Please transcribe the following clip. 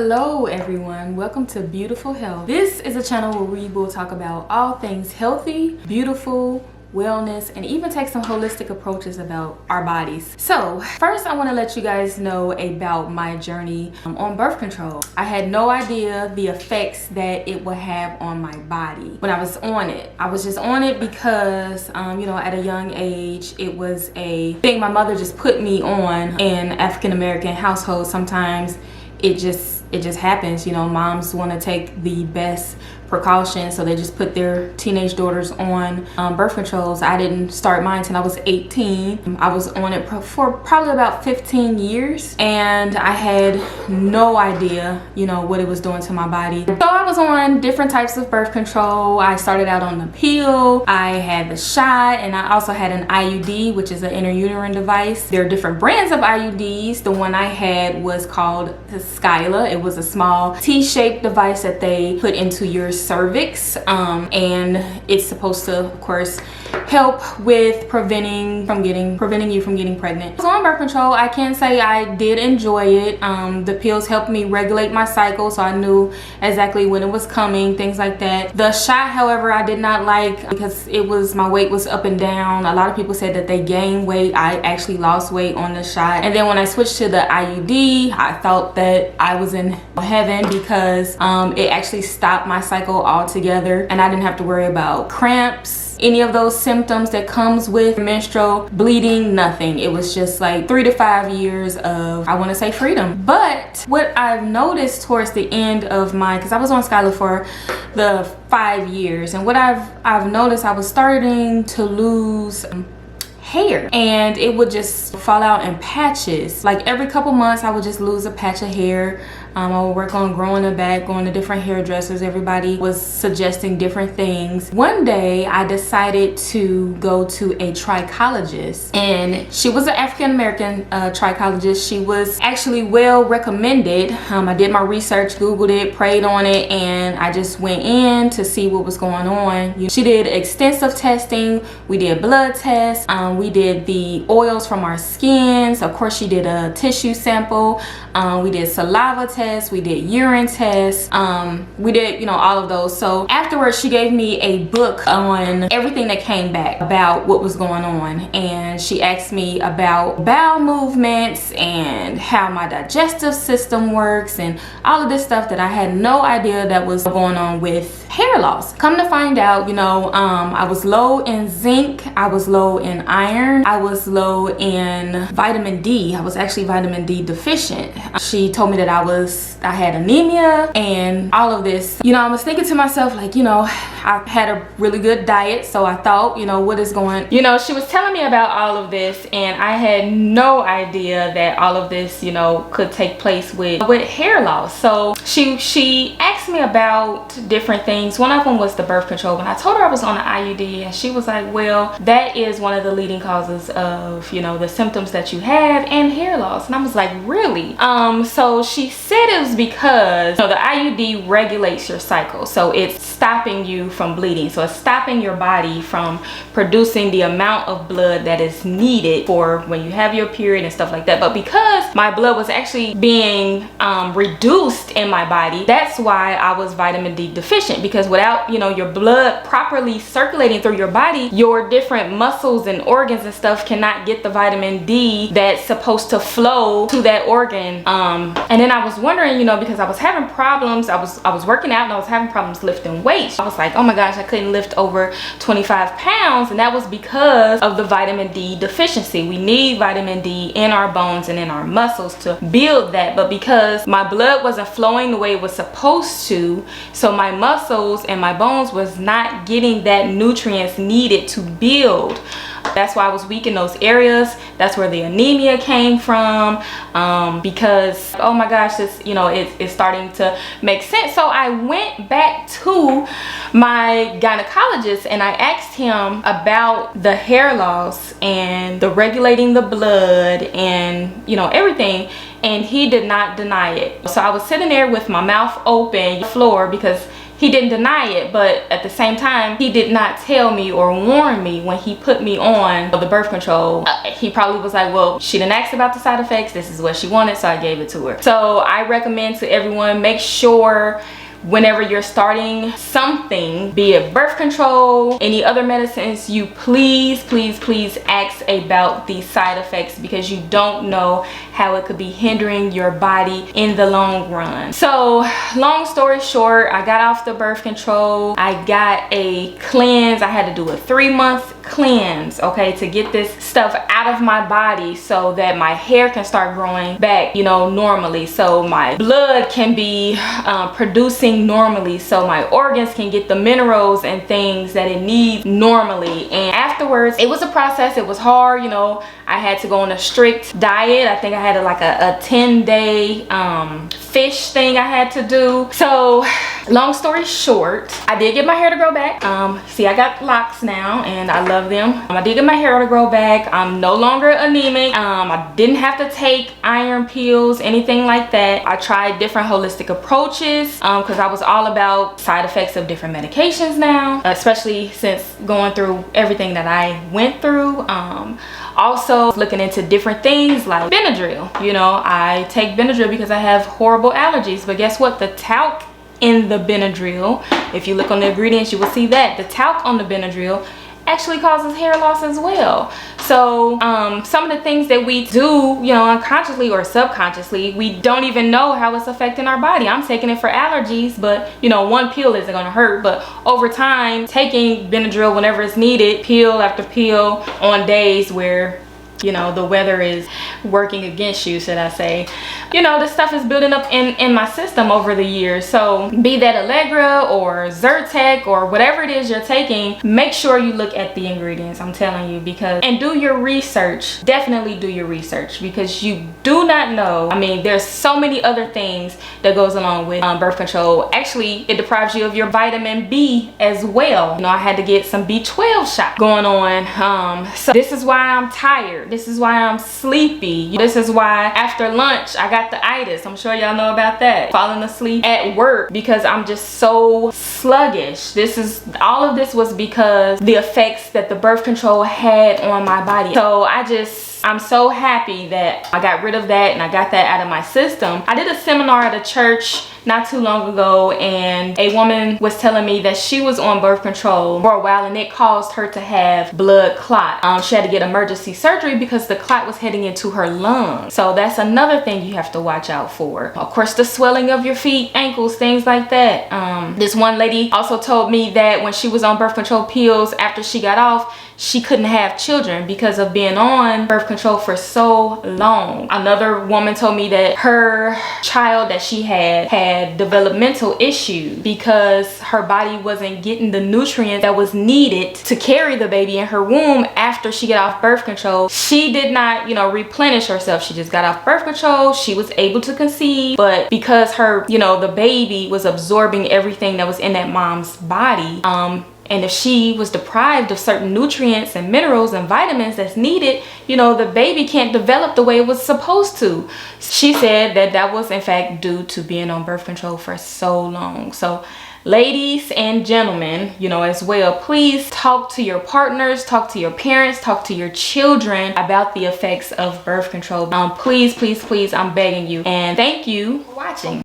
Hello everyone, welcome to Beautiful Health. This is a channel where we will talk about all things healthy, beautiful, wellness, and even take some holistic approaches about our bodies. So first I want to let you guys know about my journey on birth control. I had no idea the effects that it would have on my body when I was on it. I was just on it because at a young age it was a thing my mother just put me on. In African-American households, sometimes it just happens. Moms want to take the best precautions, so they just put their teenage daughters on birth controls. I didn't start mine until I was 18. I was on it for probably about 15 years, and I had no idea what it was doing to my body. So I was on different types of birth control. I started out on the pill, I had the shot, and I also had an IUD, which is an intrauterine device. There are different brands of IUDs. The one I had was called the Skyla. It was a small T-shaped device that they put into your cervix, and it's supposed to, of course, help with preventing you from getting pregnant. I was on birth control. I can say I did enjoy it. The pills helped me regulate my cycle, so I knew exactly when it was coming, things like that. The shot, however, I did not like because my weight was up and down. A lot of people said that they gained weight. I actually lost weight on the shot. And then when I switched to the IUD, I felt that I was in heaven because it actually stopped my cycle altogether, and I didn't have to worry about cramps, any of those symptoms that comes with menstrual bleeding, nothing. It was just like 3 to 5 years of, I want to say, freedom. But what I've noticed towards the end of because I was on Skyla for the 5 years, and what I've noticed, I was starting to lose hair, and it would just fall out in patches. Like every couple months I would just lose a patch of hair. I would work on growing it back, going to different hairdressers. Everybody was suggesting different things. One day I decided to go to a trichologist, and she was an African-American trichologist. She was actually well recommended. I did my research, Googled it, prayed on it, and I just went in to see what was going on. She did extensive testing. We did blood tests. We did the oils from our skins. Of course, she did a tissue sample. We did saliva tests. We did urine tests. We did, all of those. So afterwards, she gave me a book on everything that came back about what was going on. And she asked me about bowel movements and how my digestive system works and all of this stuff that I had no idea that was going on with hair loss. Come to find out, I was low in zinc. I was low in iron. I was low in vitamin D. I was actually vitamin D deficient. She told me that I had anemia and all of this. I was thinking to myself, like, I had a really good diet, so I thought, what is going, she was telling me about all of this, and I had no idea that all of this, could take place with hair loss. So she asked me about different things. One of them was the birth control. When I told her I was on an IUD, and she was like, well, that is one of the leading causes of, the symptoms that you have and hair loss. And I was like, really? So she said it was because the IUD regulates your cycle, so it's stopping you from bleeding, so it's stopping your body from producing the amount of blood that is needed for when you have your period and stuff like that. But because my blood was actually being reduced in my body, that's why I was vitamin D deficient, because without your blood properly circulating through your body, your different muscles and organs and stuff cannot get the vitamin D that's supposed to flow to that organ. And then I was wondering, because I was having problems, I was working out and I was having problems lifting weights. I was like, oh my gosh, I couldn't lift over 25 pounds, and that was because of the vitamin D deficiency. We need vitamin D in our bones and in our muscles to build that, but because my blood wasn't flowing the way it was supposed to, so my muscles and my bones was not getting that nutrients needed to build. That's why I was weak in those areas. That's where the anemia came from, because, oh my gosh, this, it's starting to make sense. So I went back to my gynecologist and I asked him about the hair loss and the regulating the blood and, everything. And he did not deny it. So I was sitting there with my mouth open, floor, because he didn't deny it, but at the same time, he did not tell me or warn me when he put me on the birth control. He probably was like, well, she didn't ask about the side effects. This is what she wanted, so I gave it to her. So I recommend to everyone, make sure whenever you're starting something, be it birth control, any other medicines, you please ask about the side effects, because you don't know how it could be hindering your body in the long run. So long story short, I got off the birth control. I got a cleanse. I had to do a 3-month cleanse, okay, to get this stuff out of my body so that my hair can start growing back, you know, normally, so my blood can be producing normally, so my organs can get the minerals and things that it needs normally. And afterwards, it was a process. It was hard, you know. I had to go on a strict diet. I think I had like a 10-day fish thing I had to do. So long story short, I did get my hair to grow back. See, I got locks now and I love them. I did get my hair to grow back. I'm no longer anemic. I didn't have to take iron pills, anything like that. I tried different holistic approaches because I was all about side effects of different medications now, especially since going through everything that I went through. Also looking into different things like Benadryl. You know, I take Benadryl because I have horrible allergies, but guess what? The talc in the Benadryl, if you look on the ingredients, you will see that the talc on the Benadryl actually causes hair loss as well. So some of the things that we do, you know, unconsciously or subconsciously, we don't even know how it's affecting our body. I'm taking it for allergies, but you know, one pill isn't gonna hurt, but over time, taking Benadryl whenever it's needed, pill after pill, on days where, you know, the weather is working against you, should I say, you know, this stuff is building up in my system over the years. So be that Allegra or Zyrtec or whatever it is you're taking, make sure you look at the ingredients, I'm telling you, because, and do your research. Definitely do your research, because you do not know. I mean, there's so many other things that goes along with birth control. Actually, it deprives you of your vitamin B as well. You know, I had to get some B12 shot going on. So this is why I'm tired. This is why I'm sleepy. This is why after lunch I got the itis. I'm sure y'all know about that. Falling asleep at work because I'm just so sluggish. All of this was because the effects that the birth control had on my body. So I'm so happy that I got rid of that and I got that out of my system. I did a seminar at a church not too long ago, and a woman was telling me that she was on birth control for a while and it caused her to have blood clot. She had to get emergency surgery because the clot was heading into her lungs. So that's another thing you have to watch out for. Of course, the swelling of your feet, ankles, things like that. This one lady also told me that when she was on birth control pills, after she got off, she couldn't have children because of being on birth control for so long. Another woman told me that her child that she had developmental issues because her body wasn't getting the nutrients that was needed to carry the baby in her womb after she got off birth control. She did not, you know, replenish herself. She just got off birth control. She was able to conceive, but because her, you know, the baby was absorbing everything that was in that mom's body, and if she was deprived of certain nutrients and minerals and vitamins that's needed, you know, the baby can't develop the way it was supposed to. She said that that was in fact due to being on birth control for so long. So ladies and gentlemen, you know, as well, please talk to your partners, talk to your parents, talk to your children about the effects of birth control. Please, I'm begging you. And thank you for watching.